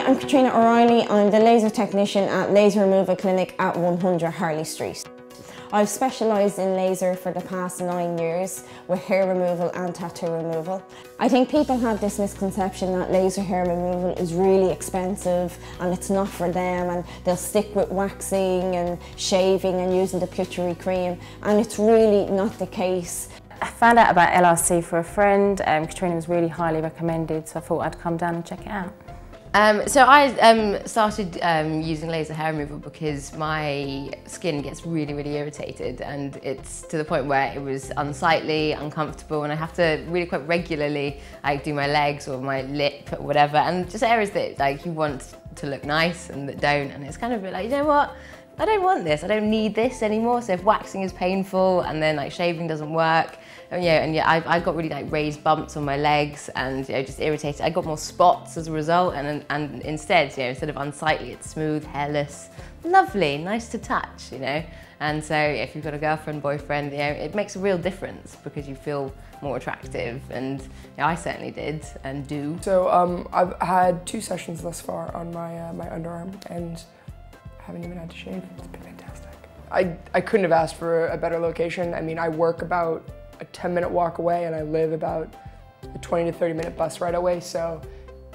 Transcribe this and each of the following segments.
I'm Katrina O'Reilly. I'm the laser technician at Laser Removal Clinic at 100 Harley Street. I've specialised in laser for the past 9 years with hair removal and tattoo removal. I think people have this misconception that laser hair removal is really expensive and it's not for them, and they'll stick with waxing and shaving and using the puttery cream, and it's really not the case. I found out about LRC for a friend. Katrina was really highly recommended, so I thought I'd come down and check it out. So I started using laser hair removal because my skin gets really irritated, and it's to the point where it was unsightly, uncomfortable, and I have to really quite regularly do my legs or my lip or whatever, and just areas that you want to look nice and that don't, and it's kind of a bit like, you know what? I don't want this, I don't need this anymore. So if waxing is painful and then shaving doesn't work, I got really raised bumps on my legs and just irritated. I got more spots as a result, and instead, instead of unsightly, it's smooth, hairless, lovely, nice to touch, And so if you've got a girlfriend, boyfriend, it makes a real difference because you feel more attractive, and I certainly did and do. So I've had 2 sessions thus far on my my underarm, and haven't even had to shave. It's been fantastic. I couldn't have asked for a better location. I mean, I work about a 10-minute walk away, and I live about a 20 to 30-minute bus ride away, so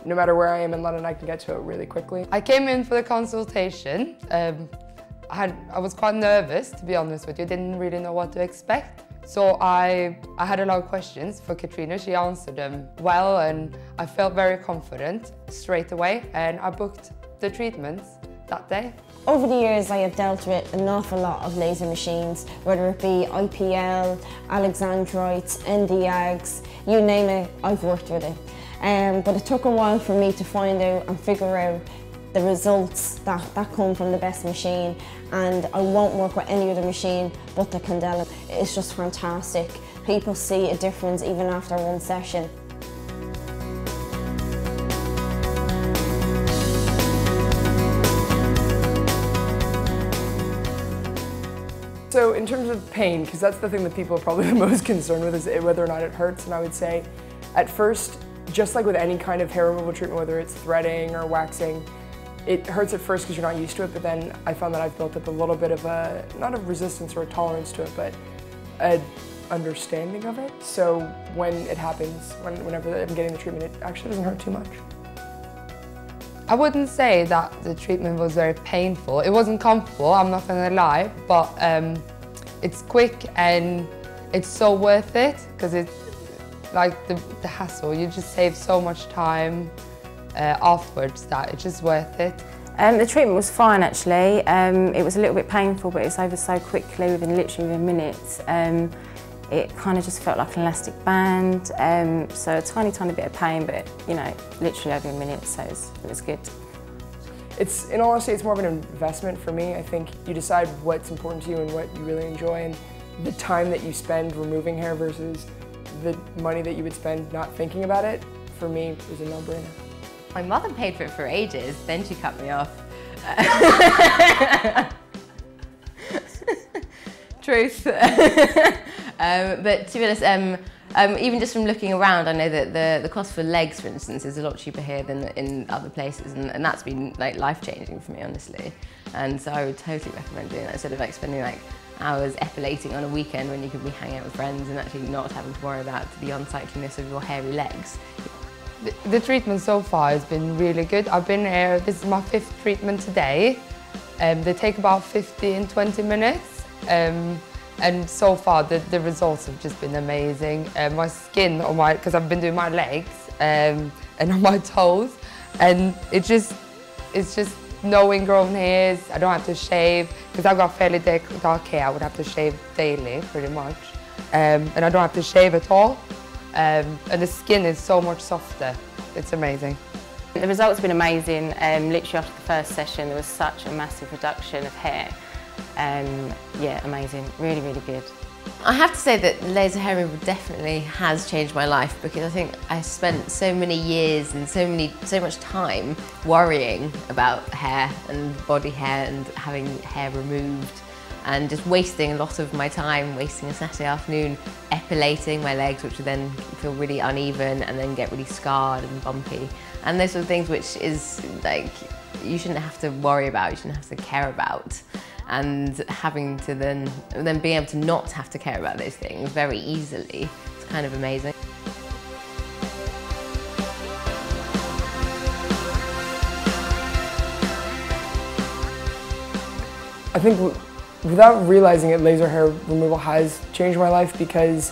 no matter where I am in London, I can get to it really quickly. I came in for the consultation. I was quite nervous, to be honest with you. Didn't really know what to expect. So I had a lot of questions for Katrina. She answered them well, and I felt very confident straight away, and I booked the treatments that day. Over the years, I have dealt with an awful lot of laser machines, whether it be IPL, Alexandrites, Nd:YAGs, you name it, I've worked with it. But it took a while for me to find out and figure out the results that come from the best machine, and I won't work with any other machine but the Candela. It's just fantastic. People see a difference even after one session. So in terms of pain, because that's the thing that people are probably the most concerned with, is whether or not it hurts, and I would say at first, just like with any kind of hair removal treatment, whether it's threading or waxing, it hurts at first because you're not used to it, but then I found that I've built up a little bit of a, not a resistance or a tolerance to it, but an understanding of it. So when it happens, whenever I'm getting the treatment, it actually doesn't hurt too much. I wouldn't say that the treatment was very painful. It wasn't comfortable, I'm not gonna lie, but it's quick and it's so worth it, because it's like the hassle. You just save so much time afterwards that it's just worth it. The treatment was fine actually. It was a little bit painful, but it's over so quickly, literally within minutes. It kind of just felt like an elastic band, so a tiny bit of pain, but literally over a minute, so it was good. In all honesty, it's more of an investment for me. I think you decide what's important to you and what you really enjoy, and the time that you spend removing hair versus the money that you would spend not thinking about it, for me, is a no-brainer. My mother paid for it for ages, then she cut me off. Truth. But to be honest, even just from looking around, I know that the cost for legs, for instance, is a lot cheaper here than in other places, and that's been life-changing for me, honestly. And so I would totally recommend doing that instead of spending hours epilating on a weekend when you could be hanging out with friends and actually not having to worry about the unsightliness of your hairy legs. The treatment so far has been really good. I've been here, this is my 5th treatment today. They take about 15-20 minutes. And so far the results have just been amazing. My skin, because I've been doing my legs and on my toes, and it's just no ingrown hairs. I don't have to shave, because I've got fairly dark hair. I would have to shave daily, pretty much. And I don't have to shave at all. And the skin is so much softer. It's amazing. The results have been amazing. Literally after the first session, there was such a massive reduction of hair. Yeah, amazing. Really good. I have to say that laser hair removal definitely has changed my life, because I think I spent so many years and so much time worrying about hair and body hair and having hair removed, and just wasting a lot of my time, wasting a Saturday afternoon epilating my legs, which would then feel really uneven and then get really scarred and bumpy. And those sort of things which is like, you shouldn't have to worry about, you shouldn't have to care about. And having to then being able to not have to care about those things very easily, it's kind of amazing. I think without realizing it, laser hair removal has changed my life, because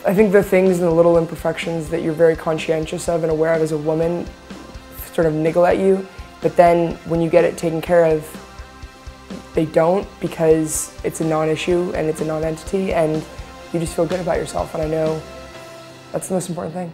I think the things and the little imperfections that you're very conscientious of and aware of as a woman sort of niggle at you, but then when you get it taken care of, they don't, because it's a non-issue and it's a non-entity, and you just feel good about yourself, and I know that's the most important thing.